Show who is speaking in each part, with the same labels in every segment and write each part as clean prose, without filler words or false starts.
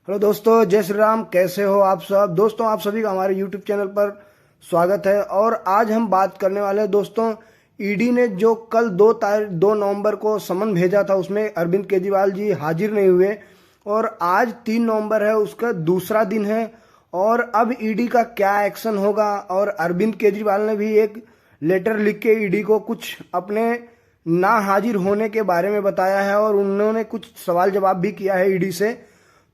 Speaker 1: Hello दोस्तों, जय श्री राम। कैसे हो आप सब दोस्तों? आप सभी का हमारे यूट्यूब चैनल पर स्वागत है। और आज हम बात करने वाले हैं दोस्तों, ईडी ने जो कल 2 नवंबर को समन भेजा था, उसमें अरविंद केजरीवाल जी हाजिर नहीं हुए और आज 3 नवंबर है, उसका दूसरा दिन है। और अब ईडी का क्या एक्शन होगा? और अरविंद केजरीवाल ने भी एक लेटर लिख के ईडी को कुछ अपने ना हाजिर होने के बारे में बताया है और उन्होंने कुछ सवाल जवाब भी किया है ईडी से।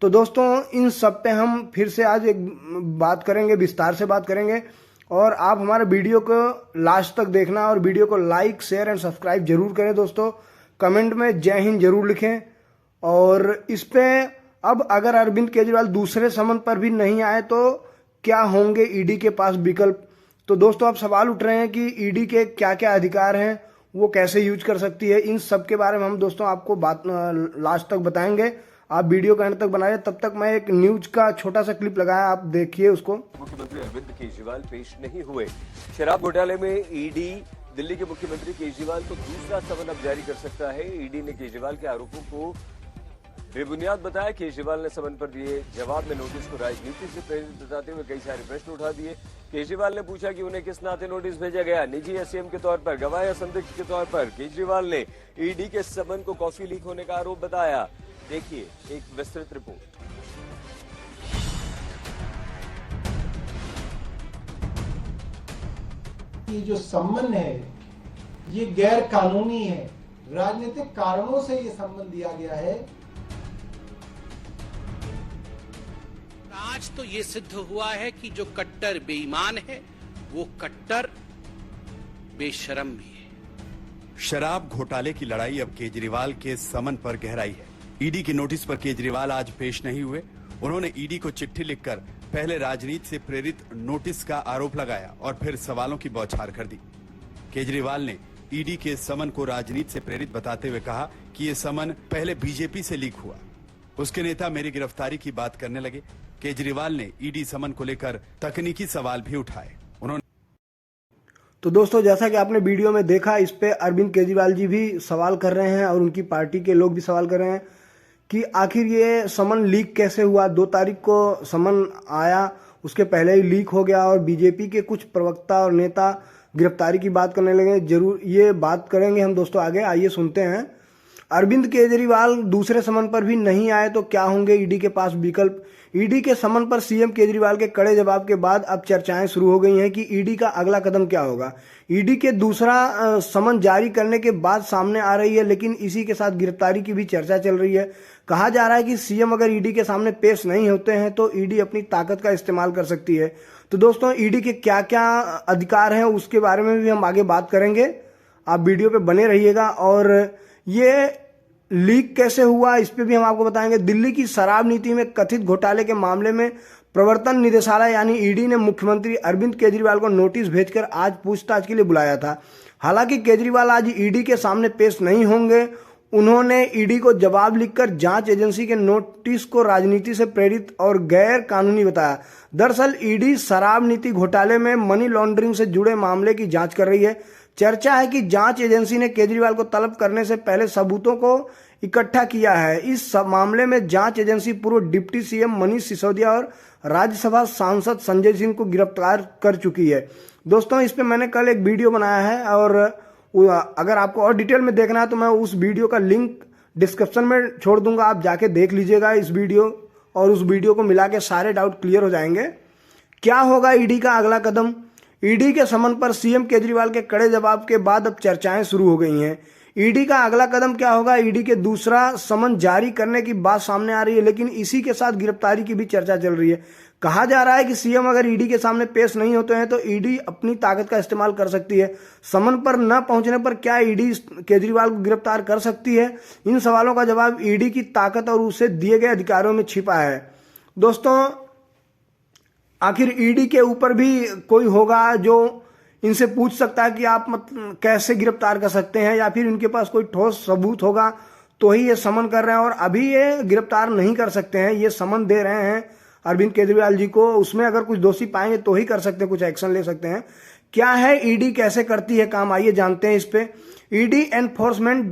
Speaker 1: तो दोस्तों, इन सब पे हम फिर से आज एक बात करेंगे, विस्तार से बात करेंगे। और आप हमारे वीडियो को लास्ट तक देखना और वीडियो को लाइक, शेयर एंड सब्सक्राइब जरूर करें दोस्तों। कमेंट में जय हिंद जरूर लिखें। और इस पे अब अगर अरविंद केजरीवाल दूसरे समन पर भी नहीं आए तो क्या होंगे ईडी के पास विकल्प? तो दोस्तों, अब सवाल उठ रहे हैं कि ईडी के क्या क्या अधिकार हैं, वो कैसे यूज कर सकती है। इन सब के बारे में हम दोस्तों आपको बात लास्ट तक बताएंगे। आप वीडियो का एंड तक बनाए। तब तक मैं एक न्यूज का छोटा सा क्लिप लगाया, आप देखिए उसको।
Speaker 2: मुख्यमंत्री अरविंद केजरीवाल पेश नहीं हुए। शराब घोटाले में ईडी दिल्ली के मुख्यमंत्री केजरीवाल को दूसरा समन अब जारी कर सकता है। ईडी ने केजरीवाल के आरोपों को बेबुनियाद बताया। केजरीवाल ने समन पर दिए जवाब में नोटिस को राजनीति से प्रेरित बताते हुए कई सारे प्रश्न उठा दिए। केजरीवाल ने पूछा कि उन्हें किस नाते नोटिस भेजा गया, निजी एसएम के तौर पर, गवाह या संदिग्ध के तौर पर। केजरीवाल ने ईडी के समन को कॉफी लीक होने का आरोप बताया। देखिए एक विस्तृत रिपोर्ट।
Speaker 3: ये जो सम्मन है ये गैर कानूनी है। राजनीतिक कारणों से ये सम्मन दिया गया है।
Speaker 4: आज तो ये सिद्ध हुआ है कि जो कट्टर बेईमान है वो कट्टर बेशरम भी है।
Speaker 5: शराब घोटाले की लड़ाई अब केजरीवाल के समन पर गहराई है। ईडी के नोटिस पर केजरीवाल आज पेश नहीं हुए। उन्होंने ईडी को चिट्ठी लिखकर पहले राजनीति से प्रेरित नोटिस का आरोप लगाया और फिर सवालों की बौछार कर दी। केजरीवाल ने ईडी के समन को राजनीति से प्रेरित बताते हुए कहा कि ये समन पहले बीजेपी से लीक हुआ। उसके नेता मेरी गिरफ्तारी की बात करने लगे। केजरीवाल ने ईडी समन को लेकर तकनीकी सवाल भी उठाए।
Speaker 1: तो दोस्तों, जैसा कि आपने वीडियो में देखा, इस पे अरविंद केजरीवाल जी भी सवाल कर रहे हैं और उनकी पार्टी के लोग भी सवाल कर रहे हैं कि आखिर ये समन लीक कैसे हुआ। 2 तारीख को समन आया, उसके पहले ही लीक हो गया और बीजेपी के कुछ प्रवक्ता और नेता गिरफ्तारी की बात करने लगे। जरूर ये बात करेंगे हम दोस्तों आगे। आइए सुनते हैं। अरविंद केजरीवाल दूसरे समन पर भी नहीं आए तो क्या होंगे ईडी के पास विकल्प? ईडी के समन पर सीएम केजरीवाल के कड़े जवाब के बाद अब चर्चाएं शुरू हो गई हैं कि ईडी का अगला कदम क्या होगा। ईडी के दूसरा समन जारी करने के बाद सामने आ रही है, लेकिन इसी के साथ गिरफ्तारी की भी चर्चा चल रही है। कहा जा रहा है कि सीएम अगर ईडी के सामने पेश नहीं होते हैं तो ईडी अपनी ताकत का इस्तेमाल कर सकती है। तो दोस्तों, ईडी के क्या क्या अधिकार हैं उसके बारे में भी हम आगे बात करेंगे। आप वीडियो पे बने रहिएगा। और ये लीक कैसे हुआ इस पे भी हम आपको बताएंगे। दिल्ली की शराब नीति में कथित घोटाले के मामले में प्रवर्तन निदेशालय यानी ईडी ने मुख्यमंत्री अरविंद केजरीवाल को नोटिस भेजकर आज पूछताछ के लिए बुलाया था। हालांकि केजरीवाल आज ईडी के सामने पेश नहीं होंगे। उन्होंने ईडी को जवाब लिखकर जांच एजेंसी के नोटिस को राजनीति से प्रेरित और गैर कानूनी बताया। दरअसल ईडी शराब नीति घोटाले में मनी लॉन्ड्रिंग से जुड़े मामले की जांच कर रही है। चर्चा है कि जांच एजेंसी ने केजरीवाल को तलब करने से पहले सबूतों को इकट्ठा किया है। इस मामले में जांच एजेंसी पूर्व डिप्टी सीएम मनीष सिसोदिया और राज्यसभा सांसद संजय सिंह को गिरफ्तार कर चुकी है। दोस्तों, इस पे मैंने कल एक वीडियो बनाया है और अगर आपको और डिटेल में देखना है तो मैं उस वीडियो का लिंक डिस्क्रिप्शन में छोड़ दूंगा। आप जाके देख लीजिएगा इस वीडियो और उस वीडियो को मिला के सारे डाउट क्लियर हो जाएंगे। क्या होगा ईडी का अगला कदम? ईडी के समन पर सीएम केजरीवाल के कड़े जवाब के बाद अब चर्चाएं शुरू हो गई हैं। ईडी का अगला कदम क्या होगा? ईडी के दूसरा समन जारी करने की बात सामने आ रही है, लेकिन इसी के साथ गिरफ्तारी की भी चर्चा चल रही है। कहा जा रहा है कि सीएम अगर ईडी के सामने पेश नहीं होते हैं तो ईडी अपनी ताकत का इस्तेमाल कर सकती है। समन पर न पहुंचने पर क्या ईडी केजरीवाल को गिरफ्तार कर सकती है? इन सवालों का जवाब ईडी की ताकत और उसे दिए गए अधिकारों में छिपा है। दोस्तों, आखिर ईडी के ऊपर भी कोई होगा जो इनसे पूछ सकता है कि आप कैसे गिरफ्तार कर सकते हैं, या फिर इनके पास कोई ठोस सबूत होगा तो ही ये समन कर रहे हैं। और अभी ये गिरफ्तार नहीं कर सकते हैं, ये समन दे रहे हैं अरविंद केजरीवाल जी को। उसमें अगर कुछ दोषी पाएंगे तो ही कर सकते हैं, कुछ एक्शन ले सकते हैं। क्या है ईडी, कैसे करती है काम, आइए जानते हैं इस पे। ईडी एनफोर्समेंट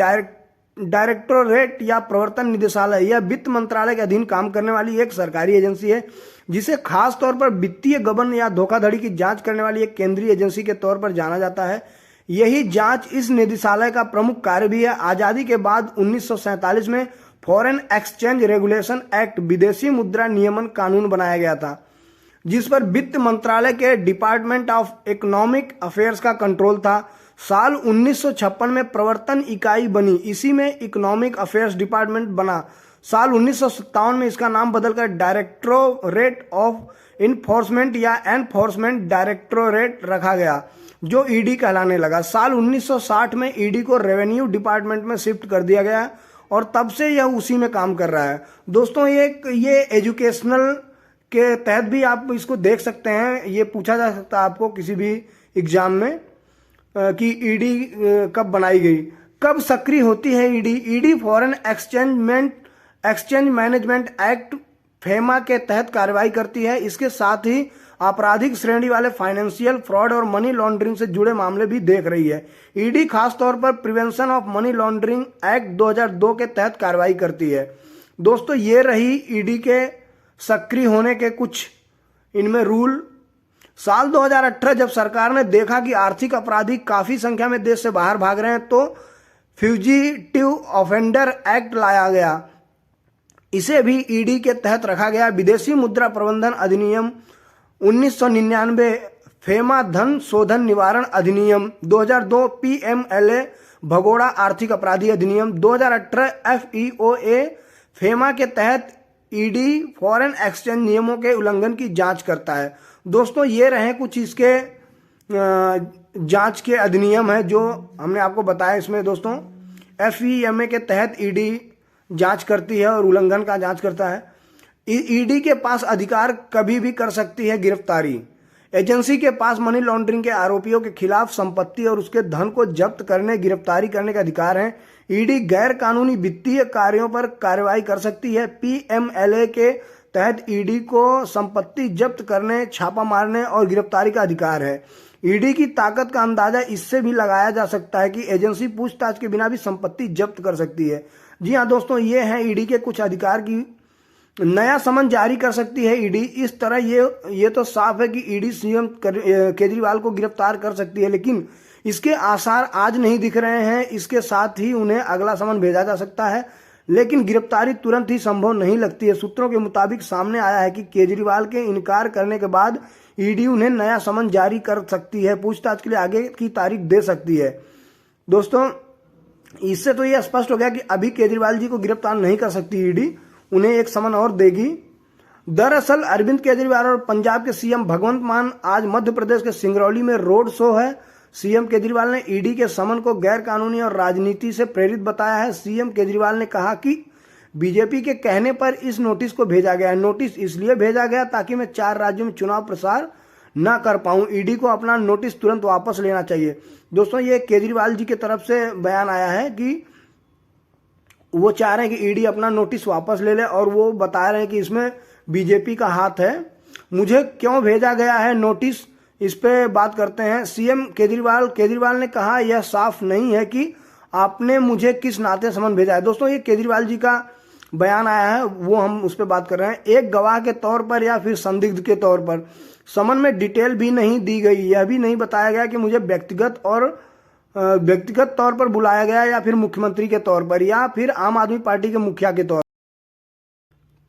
Speaker 1: डायरेक्टोरेट या प्रवर्तन निदेशालय यह वित्त मंत्रालय के अधीन काम करने वाली एक सरकारी एजेंसी है, जिसे खास तौर पर वित्तीय गबन या धोखाधड़ी की जांच करने वाली एक केंद्रीय एजेंसी के तौर पर जाना जाता है। यही जांच इस निदेशालय का प्रमुख कार्य भी है। आजादी के बाद 1947 में फॉरेन एक्सचेंज रेगुलेशन एक्ट विदेशी मुद्रा नियमन कानून बनाया गया था, जिस पर वित्त मंत्रालय के डिपार्टमेंट ऑफ इकोनॉमिक अफेयर्स का कंट्रोल था। साल 1956 में प्रवर्तन इकाई बनी, इसी में इकोनॉमिक अफेयर्स डिपार्टमेंट बना। साल 1957 में इसका नाम बदलकर डायरेक्टोरेट ऑफ इन्फोर्समेंट या एनफोर्समेंट डायरेक्टोरेट रखा गया, जो ईडी कहलाने लगा। साल 1960 में ईडी को रेवेन्यू डिपार्टमेंट में शिफ्ट कर दिया गया और तब से यह उसी में काम कर रहा है। दोस्तों ये एजुकेशनल के तहत भी आप इसको देख सकते हैं। ये पूछा जा सकता है आपको किसी भी एग्जाम में कि ईडी कब बनाई गई, कब सक्रिय होती है ED. ED foreign exchange management act FEMA के तहत कार्रवाई करती है। इसके साथ ही आपराधिक श्रेणी वाले फाइनेंशियल फ्रॉड और मनी लॉन्ड्रिंग से जुड़े मामले भी देख रही है। ईडी खासतौर पर prevention of money laundering act 2002 के तहत कार्रवाई करती है। दोस्तों ये रही ईडी के सक्रिय होने के कुछ इनमें रूल। साल 2018 जब सरकार ने देखा कि आर्थिक अपराधी काफी संख्या में देश से बाहर भाग रहे हैं, तो फ्यूजिटिव ऑफेंडर एक्ट लाया गया। इसे भी ईडी के तहत रखा गया। विदेशी मुद्रा प्रबंधन अधिनियम 1999, फेमा धन शोधन निवारण अधिनियम 2002, पीएमएलए भगोड़ा आर्थिक अपराधी अधिनियम 2018, एफईओए फेमा के तहत ईडी फॉरेन एक्सचेंज नियमों के उल्लंघन की जांच करता है। दोस्तों ये रहे कुछ इसके जांच के अधिनियम है जो हमने आपको बताया। इसमें दोस्तों एफईएमए के तहत ईडी जांच करती है और उल्लंघन का जांच करता है। ईडी के पास अधिकार कभी भी कर सकती है गिरफ्तारी। एजेंसी के पास मनी लॉन्ड्रिंग के आरोपियों के खिलाफ संपत्ति और उसके धन को जब्त करने, गिरफ्तारी करने का अधिकार है। ईडी गैर कानूनी वित्तीय कार्यों पर कार्रवाई कर सकती है। पीएमएलए के तहत ईडी को संपत्ति जब्त करने, छापा मारने और गिरफ्तारी का अधिकार है। ईडी की ताकत का अंदाजा इससे भी लगाया जा सकता है कि एजेंसी पूछताछ के बिना भी संपत्ति जब्त कर सकती है। जी हाँ दोस्तों, ये है ईडी के कुछ अधिकार की। नया समन जारी कर सकती है ईडी। इस तरह ये तो साफ है कि ईडी सीएम केजरीवाल को गिरफ्तार कर सकती है, लेकिन इसके आसार आज नहीं दिख रहे हैं। इसके साथ ही उन्हें अगला समन भेजा जा सकता है, लेकिन गिरफ्तारी तुरंत ही संभव नहीं लगती है। सूत्रों के मुताबिक सामने आया है कि केजरीवाल के इनकार करने के बाद ईडी उन्हें नया समन जारी कर सकती है, पूछताछ के लिए आगे की तारीख दे सकती है। दोस्तों इससे तो यह स्पष्ट हो गया कि अभी केजरीवाल जी को गिरफ्तार नहीं कर सकती ईडी, उन्हें एक समन और देगी। दरअसल अरविंद केजरीवाल और पंजाब के सीएम भगवंत मान आज मध्य प्रदेश के सिंगरौली में रोड शो है। सीएम केजरीवाल ने ईडी के समन को गैर कानूनी और राजनीति से प्रेरित बताया है। सीएम केजरीवाल ने कहा कि बीजेपी के कहने पर इस नोटिस को भेजा गया है। नोटिस इसलिए भेजा गया ताकि मैं 4 राज्यों में चुनाव प्रचार न कर पाऊं। ईडी को अपना नोटिस तुरंत वापस लेना चाहिए। दोस्तों ये केजरीवाल जी की तरफ से बयान आया है कि वो चाह रहे हैं कि ईडी अपना नोटिस वापस ले ले और वो बता रहे हैं कि इसमें बीजेपी का हाथ है। मुझे क्यों भेजा गया है नोटिस, इस पे बात करते हैं। सीएम केजरीवाल ने कहा यह साफ नहीं है कि आपने मुझे किस नाते समन भेजा है। दोस्तों ये केजरीवाल जी का बयान आया है, वो हम उस पर बात कर रहे हैं। एक गवाह के तौर पर या फिर संदिग्ध के तौर पर समन में डिटेल भी नहीं दी गई। यह भी नहीं बताया गया कि मुझे व्यक्तिगत तौर पर बुलाया गया या फिर मुख्यमंत्री के तौर पर या फिर आम आदमी पार्टी के मुखिया के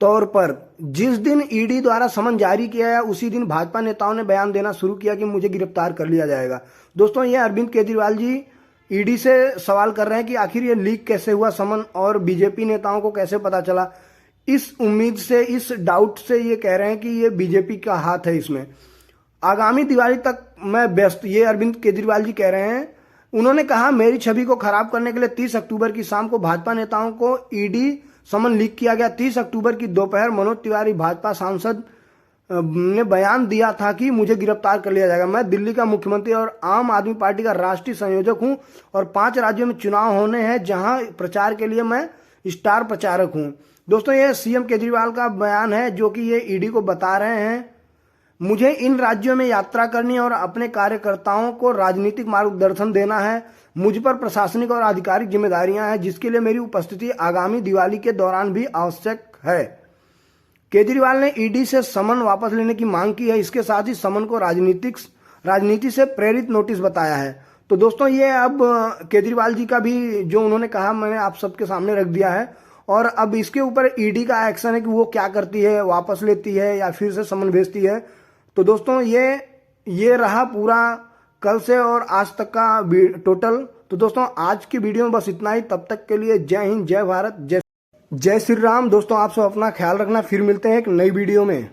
Speaker 1: तौर पर। जिस दिन ईडी द्वारा समन जारी किया है उसी दिन भाजपा नेताओं ने बयान देना शुरू किया कि मुझे गिरफ्तार कर लिया जाएगा। दोस्तों ये अरविंद केजरीवाल जी ईडी से सवाल कर रहे हैं कि आखिर ये लीक कैसे हुआ समन और बीजेपी नेताओं को कैसे पता चला। इस उम्मीद से, इस डाउट से ये कह रहे हैं कि ये बीजेपी का हाथ है इसमें। आगामी दिवाली तक मैं व्यस्त, ये अरविंद केजरीवाल जी कह रहे हैं। उन्होंने कहा मेरी छवि को खराब करने के लिए 30 अक्टूबर की शाम को भाजपा नेताओं को ईडी समन लीक किया गया। 30 अक्टूबर की दोपहर मनोज तिवारी भाजपा सांसद ने बयान दिया था कि मुझे गिरफ्तार कर लिया जाएगा। मैं दिल्ली का मुख्यमंत्री और आम आदमी पार्टी का राष्ट्रीय संयोजक हूं और 5 राज्यों में चुनाव होने हैं जहां प्रचार के लिए मैं स्टार प्रचारक हूं। दोस्तों ये सीएम केजरीवाल का बयान है जो कि ये ईडी को बता रहे हैं। मुझे इन राज्यों में यात्रा करनी है और अपने कार्यकर्ताओं को राजनीतिक मार्गदर्शन देना है। मुझ पर प्रशासनिक और आधिकारिक जिम्मेदारियां हैं, जिसके लिए मेरी उपस्थिति आगामी दिवाली के दौरान भी आवश्यक है। केजरीवाल ने ईडी से समन वापस लेने की मांग की है। इसके साथ ही समन को राजनीति से प्रेरित नोटिस बताया है। तो दोस्तों, ये अब केजरीवाल जी का भी जो उन्होंने कहा मैंने आप सबके सामने रख दिया है, और अब इसके ऊपर ईडी का एक्शन है कि वो क्या करती है, वापस लेती है या फिर से समन भेजती है। तो दोस्तों, ये रहा पूरा कल से और आज तक का टोटल। तो दोस्तों, आज की वीडियो में बस इतना ही। तब तक के लिए जय हिंद, जय भारत, जय श्री राम। दोस्तों, आप सब अपना ख्याल रखना। फिर मिलते हैं एक नई वीडियो में।